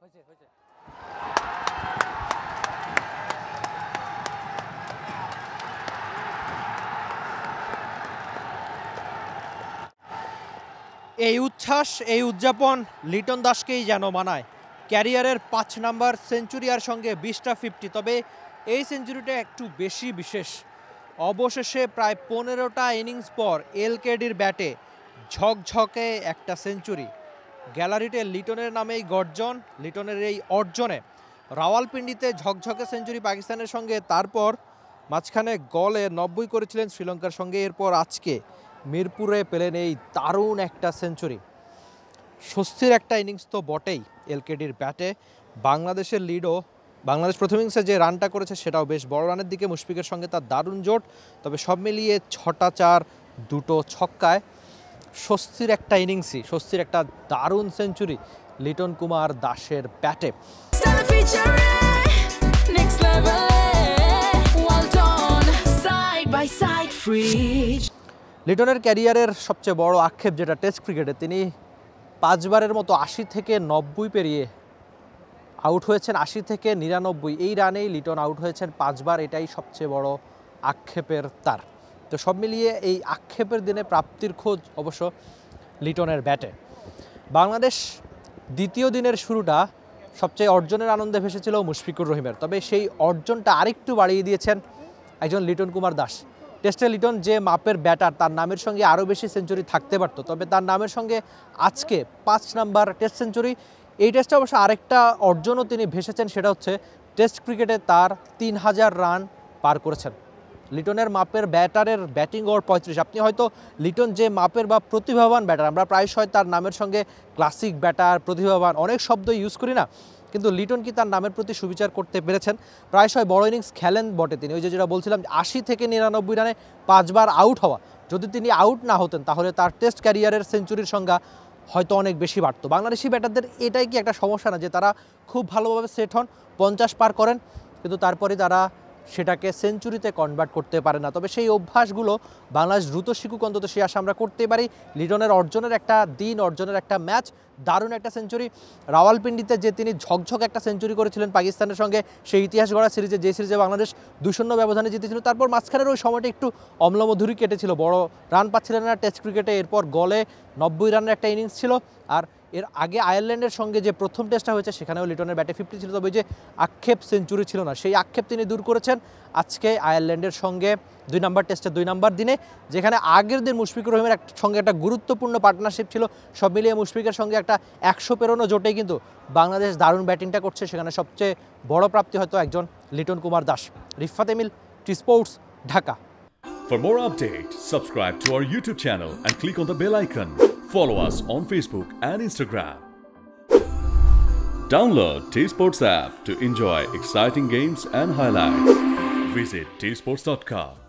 এই উচ্ছ্বাস, এই উদযাপন লিটন দাসকেই যেন মানায়। ক্যারিয়ারের ৫ নাম্বার সেঞ্চুরি আর সঙ্গে ২০টা 50। তবে এই সেঞ্চুরিটা একটু বেশি বিশেষ। অবশেষে প্রায় ১৫টা ইনিংস পর এলকেডির ব্যাটে ঝকঝকে একটা সেঞ্চুরি। গ্যালারিতে লিটনের নামেই গর্জন। লিটনের এই অর্জনে রাওয়ালপিন্ডিতে ঝকঝকে সেঞ্চুরি পাকিস্তানের সঙ্গে, তারপর মাঝখানে গলে ৯০ করেছিলেন শ্রীলঙ্কার সঙ্গে, এরপর আজকে মিরপুরে পেলেন এই দারুণ একটা সেঞ্চুরি। স্বস্তির একটা ইনিংস তো বটেই এলকেডির ব্যাটে। বাংলাদেশের লিডও, বাংলাদেশ প্রথম ইনিংসে যে রানটা করেছে সেটাও বেশ বড় রানের দিকে, মুশফিকের সঙ্গে তার দারুণ জোট। তবে সব মিলিয়ে ৬টা ৪, ২টো ছক্কায় স্বস্তির একটা ইনিংসই, স্বস্তির একটা দারুণ সেঞ্চুরি লিটন কুমার দাসের ব্যাটে। লিটনের ক্যারিয়ারের সবচেয়ে বড় আক্ষেপ যেটা টেস্ট ক্রিকেটে, তিনি ৫ বারের মতো ৮০ থেকে ৯০ পেরিয়ে আউট হয়েছেন। ৮০ থেকে ৯৯ এই রানেই লিটন আউট হয়েছেন ৫ বার। এটাই সবচেয়ে বড় আক্ষেপের তার। তো সব মিলিয়ে এই আক্ষেপের দিনে প্রাপ্তির খোঁজ অবশ্য লিটনের ব্যাটে। বাংলাদেশ দ্বিতীয় দিনের শুরুটা সবচেয়ে অর্জনের আনন্দে ভেসেছিল মুশফিকুর রহিমের। তবে সেই অর্জনটা আরেকটু বাড়িয়ে দিয়েছেন একজন লিটন কুমার দাস। টেস্টে লিটন যে মাপের ব্যাটার, তার নামের সঙ্গে আরও বেশি সেঞ্চুরি থাকতে পারত। তবে তার নামের সঙ্গে আজকে ৫ নাম্বার টেস্ট সেঞ্চুরি। এই টেস্টে অবশ্য আরেকটা অর্জনও তিনি ভেসেছেন, সেটা হচ্ছে টেস্ট ক্রিকেটে তার ৩০০০ রান পার করেছেন। লিটনের মাপের ব্যাটারের ব্যাটিং ওভার ৩৫। আপনি হয়তো লিটন যে মাপের বা প্রতিভাবান ব্যাটার, আমরা প্রায়শই তার নামের সঙ্গে ক্লাসিক ব্যাটার, প্রতিভাবান অনেক শব্দ ইউজ করি না, কিন্তু লিটন কি তার নামের প্রতি সুবিচার করতে পেরেছেন? প্রায়শই বড় ইনিংস খেলেন বটে তিনি, ওই যেটা বলছিলাম ৮০ থেকে ৯৯ রানে ৫ বার আউট হওয়া। যদি তিনি আউট না হতেন তাহলে তার টেস্ট ক্যারিয়ারের সেঞ্চুরির সংখ্যা হয়তো অনেক বেশি বাড়ত। বাংলাদেশি ব্যাটারদের এটাই কি একটা সমস্যা না, যে তারা খুব ভালোভাবে সেট হন, ৫০ পার করেন, কিন্তু তারপরে তারা সেটাকে সেঞ্চুরিতে কনভার্ট করতে পারে না। তবে সেই অভ্যাসগুলো বাংলাদেশ দ্রুত শিখুক, অন্তত সে আশা আমরা করতে পারি। লিটনের অর্জনের একটা দিন, অর্জনের একটা ম্যাচ, দারুণ একটা সেঞ্চুরি। রাওয়ালপিন্ডিতে যে তিনি ঝকঝক একটা সেঞ্চুরি করেছিলেন পাকিস্তানের সঙ্গে, সেই ইতিহাস গড়া সিরিজে, যে সিরিজে বাংলাদেশ ২-০ ব্যবধানে জিতেছিল। তারপর মাঝখানের ওই সময়টা একটু অম্লমধুরী কেটেছিল, বড় রান পাচ্ছিলেন না টেস্ট ক্রিকেটে। এরপর গলে ৯০ রানের একটা ইনিংস ছিল। আর এর আগে আয়ারল্যান্ডের সঙ্গে যে প্রথম টেস্টটা হয়েছে সেখানেও লিটনের ব্যাটে 50 ছিল। তবে যে আক্ষেপ সেঞ্চুরি ছিল না, সেই আক্ষেপ তিনি দূর করেছেন আজকে আয়ারল্যান্ডের সঙ্গে ২ নম্বর টেস্টে ২ নম্বর দিনে, যেখানে আগের দিন মুশফিকুর রহিমের সঙ্গে একটা গুরুত্বপূর্ণ পার্টনারশিপ ছিল। সব মিলিয়ে মুশফিকের সঙ্গে একটা ১০০ পেরোনো জোটেই কিন্তু বাংলাদেশ দারুণ ব্যাটিংটা করছে। সেখানে সবচেয়ে বড় প্রাপ্তি হয়তো একজন Liton Kumar Das. Rifat Emil, T sports, Dhaka. For more updates, subscribe to our YouTube channel and click on the bell icon. Follow us on Facebook and Instagram. Download T-Sports app to enjoy exciting games and highlights. Visit tsports.com.